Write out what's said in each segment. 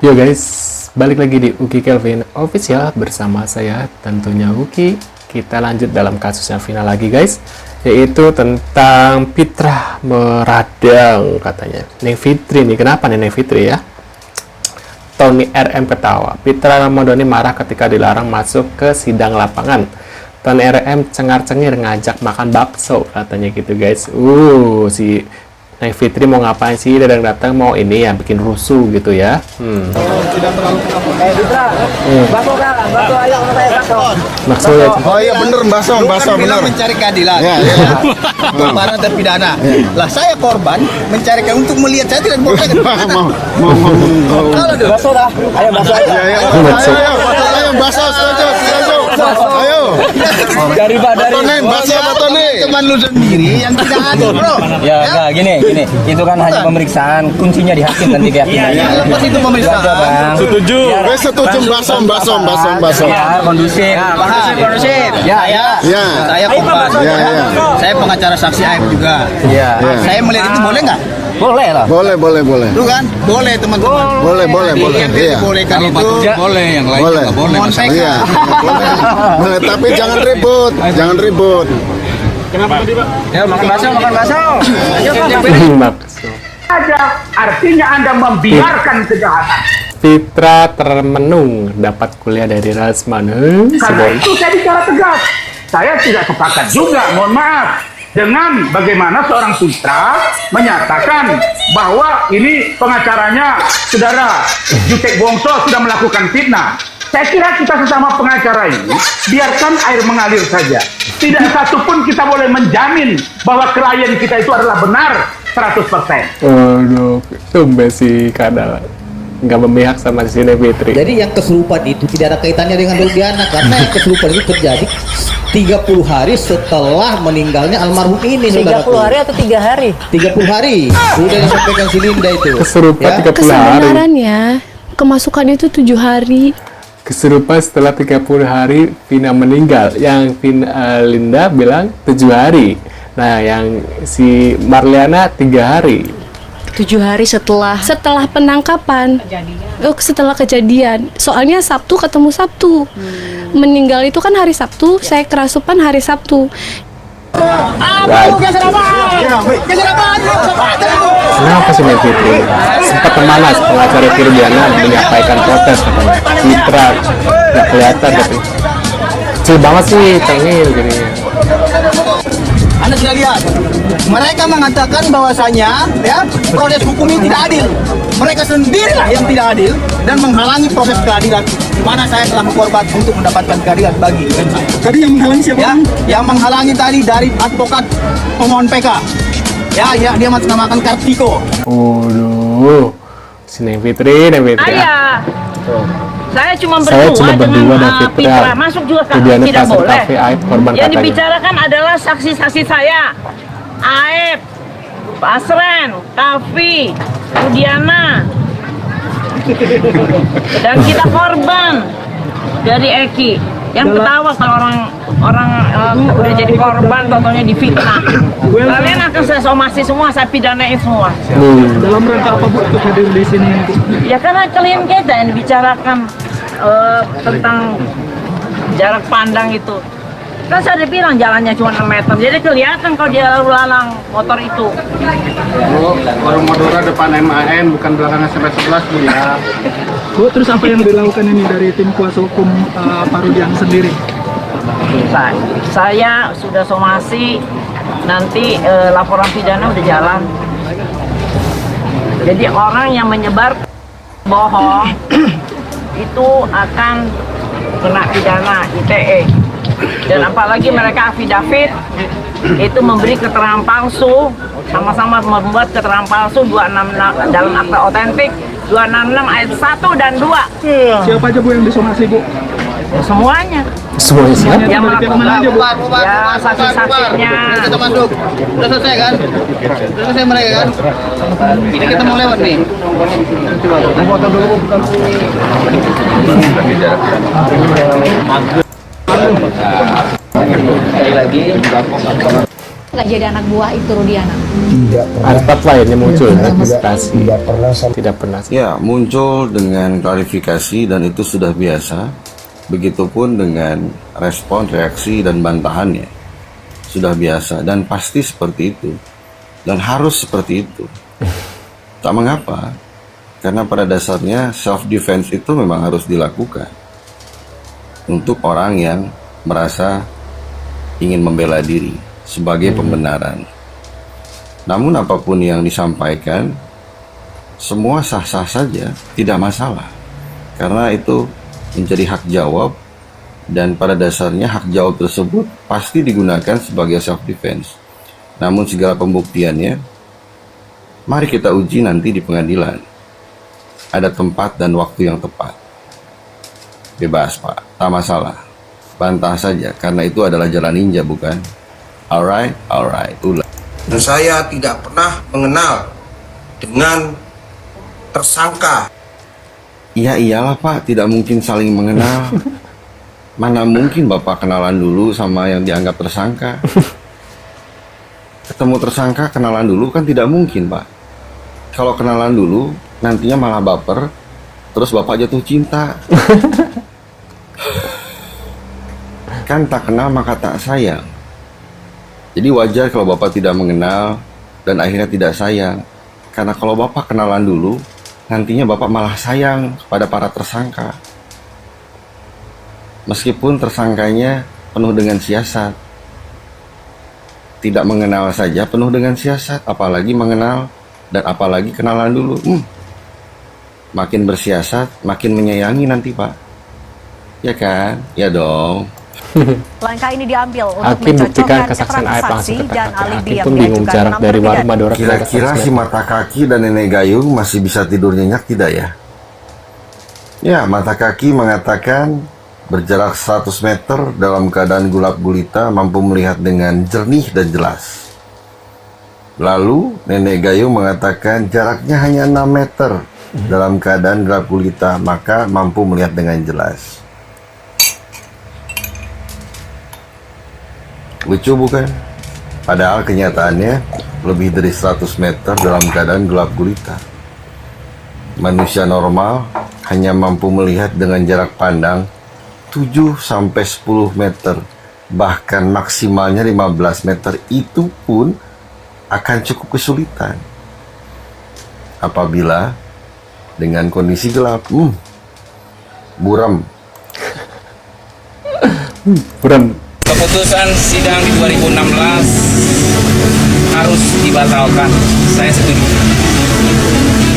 Yo guys, balik lagi di Uki Kelvin Official bersama saya tentunya Uki. Kita lanjut dalam kasus yang final lagi guys, yaitu tentang Pitra meradang katanya. Neng Fitri nih, kenapa nih Neng Fitri ya? Tony RM ketawa. Pitra Ramadhani marah ketika dilarang masuk ke sidang lapangan. Tony RM cengar-cengir ngajak makan bakso katanya gitu guys. Si Neng Fitri mau ngapain sih datang mau ini ya bikin rusuh gitu ya. Tidak terlalu Pitra, bakso kan, bakso ayo saya bakso. Bakso ya. Oh iya bener bakso bener. Mencari keadilan. Ya. Para terpidana. Lah saya korban mencari untuk melihat saya tidak boleh. Mau. Bakso dah, ayo bakso aja. Ayo bakso setuju. Ayo. Dari Bakso apa nih? Teman lu sendiri yang tidak adil, Bro. Ya, enggak gini. Itu kan hanya pemeriksaan, kuncinya di hakim nanti keyakinan. Iya, pas itu pemeriksaan. Bang. Setuju bakso. Ya, kondusif. Kondusif. Ya. Saya korban. Ya. Saya pengacara saksi Aib juga. Iya. Saya melihat itu boleh nggak? Boleh lah. Boleh. Lu kan? Boleh teman-teman. Boleh. Yang Iya. dibolehkan itu boleh, yang lain Boleh. nggak boleh. mohon PK. Iya. Boleh, tapi jangan ribut. Ya, makan bakso. Ayo, Bakso. Saja artinya Anda membiarkan kejahatan. Pitra termenung dapat kuliah dari Rasman. Karena itu saya bicara tegas. Saya tidak sepakat juga, mohon maaf, dengan bagaimana seorang Pitra menyatakan bahwa ini pengacaranya saudara Jutek Bongso sudah melakukan fitnah. Saya kira kita sesama pengacara ini biarkan air mengalir saja. Tidak satu pun kita boleh menjamin bahwa klien kita itu adalah benar 100%. Waduh, tumben si Kadal nggak memihak sama si Neng Fitri. Jadi yang kesurupan itu tidak ada kaitannya dengan Rudiana karena yang kesurupan itu terjadi 30 hari setelah meninggalnya almarhum ini 30 hari atau 3 hari? 30 hari sudah disampaikan si Linda itu Kesurupan 30 hari. Kesebenarnya kemasukan itu 7 hari. Kesurupan setelah 30 hari Vina meninggal. Yang Linda bilang 7 hari. Nah, yang si Marliana 3 hari. 7 hari setelah penangkapan. Setelah kejadian. Soalnya Sabtu ketemu Sabtu. Meninggal itu kan hari Sabtu, saya kerasupan hari Sabtu. Kenapa sih Neng Fitri? Sempat memanas pengacara Firdiana menyampaikan protes katanya. Pitra nggak kelihatan tapi kecil banget sih tengil jadinya. Anda sudah lihat, mereka mengatakan bahwasanya ya proses hukum ini tidak adil. Mereka sendirilah yang tidak adil dan menghalangi proses keadilan. Di mana saya telah berkorban untuk mendapatkan keadilan bagi saya. Tadi yang menghalangi siapa? Ya, yang menghalangi tadi dari advokat pemohon PK. Ya, dia menamakan Kartiko. Waduh, si Neng Fitri. Ayah, saya cuma Saya cuma berdua dengan dan Fitra. Pitra. Masuk juga Kemudian tidak pasar boleh. kafe Aib korban Yang katanya. dibicarakan adalah saksi-saksi saya, Aib, Pasren, Kavi, Rudiana, dan kita korban dari Eki. Yang ketawa kalau orang udah jadi korban, contohnya difitnah. Kalian akan saya somasi semua, saya pidanain semua. Dalam rangka apa Bu untuk hadir di sini? Ya karena klien kita yang dibicarakan tentang jarak pandang itu. Kan saya udah bilang jalannya cuma 6 meter, jadi kelihatan kalau dia lalu lalang motor itu. Warung Madura depan MAN bukan belakang SMP 11 Bu ya. Bu, terus apa yang dilakukan ini dari tim kuasa hukum Pak Rudiana sendiri? Saya sudah somasi, nanti laporan pidana udah jalan. Jadi orang yang menyebar bohong itu akan kena pidana ITE. Dan apalagi mereka afidavit itu memberi keterangan palsu, sama-sama membuat keterangan palsu 266 dalam akta otentik 266 ayat 1 dan 2. Siapa aja Bu yang disomasi Bu? Ya, semuanya Semuanya siapa? yang melakukan Mana aja Bu? ya saksi-saksinya. Kita masuk. Sudah selesai kan? Sudah selesai mereka kan? Ini kita mau lewat nih. sekali lagi nggak jadi anak buah itu Rudiana? Tidak pernah. Ada tempat lainnya muncul ya, klarifikasi. Tidak pernah sama. Tidak pernah. Ya, muncul dengan klarifikasi dan itu sudah biasa. Begitupun dengan respon, reaksi, dan bantahannya. Sudah biasa dan pasti seperti itu. Dan harus seperti itu. Tak mengapa. Karena pada dasarnya self-defense itu memang harus dilakukan. Untuk orang yang merasa ingin membela diri sebagai pembenaran. Namun apapun yang disampaikan, semua sah-sah saja, tidak masalah. Karena itu menjadi hak jawab, dan pada dasarnya hak jawab tersebut pasti digunakan sebagai self-defense. Namun segala pembuktiannya, mari kita uji nanti di pengadilan. Ada tempat dan waktu yang tepat. Bebas Pak, tak masalah. Bantah saja, karena itu adalah jalan ninja bukan? Alright, ulah. Dan saya tidak pernah mengenal dengan tersangka. Iya iyalah Pak, tidak mungkin saling mengenal. Mana mungkin Bapak kenalan dulu sama yang dianggap tersangka. Ketemu tersangka kenalan dulu kan tidak mungkin Pak. Kalau kenalan dulu nantinya malah baper, terus Bapak jatuh cinta. Kan tak kenal maka tak sayang. Jadi wajar kalau Bapak tidak mengenal dan akhirnya tidak sayang. Karena kalau Bapak kenalan dulu, nantinya Bapak malah sayang kepada para tersangka. Meskipun tersangkanya penuh dengan siasat. Tidak mengenal saja penuh dengan siasat, apalagi mengenal dan apalagi kenalan dulu. Makin bersiasat, makin menyayangi nanti Pak. Ya kan? Ya dong. Langkah ini diambil untuk Hakim buktikan mencocokkan kesaksian keterangan Aep saksi langsung ke dan TKP. alibi Hakim yang pun bingung diajukan jarak enam dari warung terpidana. Madura ke Kira-kira Jakarta si mata kaki dan nenek gayung masih bisa tidur nyenyak tidak ya? Ya, mata kaki mengatakan berjarak 100 meter dalam keadaan gulap gulita mampu melihat dengan jernih dan jelas. Lalu nenek gayung mengatakan jaraknya hanya 6 meter dalam keadaan gelap gulita maka mampu melihat dengan jelas. Lucu bukan? Padahal kenyataannya lebih dari 100 meter dalam keadaan gelap gulita. Manusia normal hanya mampu melihat dengan jarak pandang 7-10 meter, bahkan maksimalnya 15 meter. Itu pun akan cukup kesulitan apabila dengan kondisi gelap. Buram. Keputusan sidang di 2016 harus dibatalkan. Saya setuju.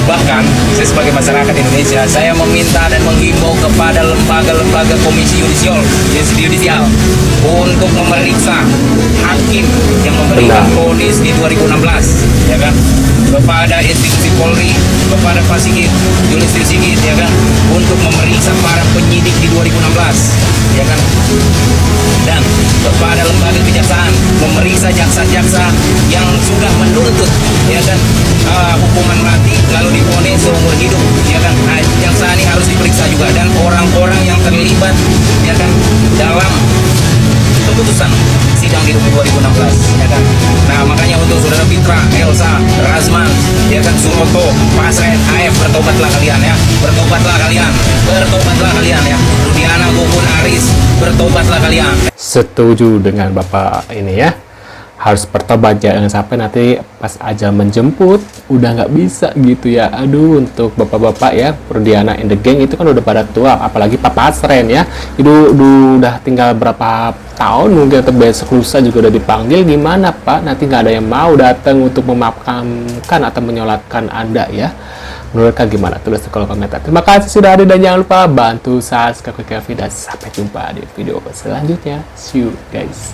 Bahkan saya sebagai masyarakat Indonesia, saya meminta dan menghimbau kepada lembaga-lembaga komisi yudisial untuk memeriksa hakim yang memberikan vonis di 2016, ya kan? Kepada institusi Polri, kepada Pak Sigit, Yulistri Sigit, ya kan? Untuk memeriksa para penyidik di 2016, ya kan? Dan kepada lembaga kejaksaan memeriksa jaksa-jaksa yang sudah menuntut, ya kan, hukuman mati lalu divonis seumur hidup, ya kan. Nah, jaksa ini harus diperiksa juga, dan orang-orang yang terlibat, ya kan, dalam keputusan sidang di 2016, ya kan. Nah, makanya untuk saudara Fitra, Elsa, Razman, ya kan, Suroto, Pasren, Aep, bertobatlah kalian ya, bertobatlah kalian ya. Rudiana, Gugum, Aris, bertobatlah kalian. Setuju dengan Bapak ini ya. Harus bertobat, jangan sampai nanti pas ajal menjemput udah nggak bisa gitu ya. Aduh, untuk bapak-bapak ya, Rudiana and the gang itu kan udah pada tua, apalagi Pak Pasren ya, itu udah tinggal berapa tahun mungkin, atau besok lusa juga udah dipanggil. Gimana Pak, nanti nggak ada yang mau datang untuk memakamkan atau menyolatkan Anda ya. Menurut kalian gimana? Tulis di kolom komentar. Terima kasih sudah hadir dan jangan lupa bantu subscribe ke Kelvin, dan sampai jumpa di video selanjutnya. See you guys.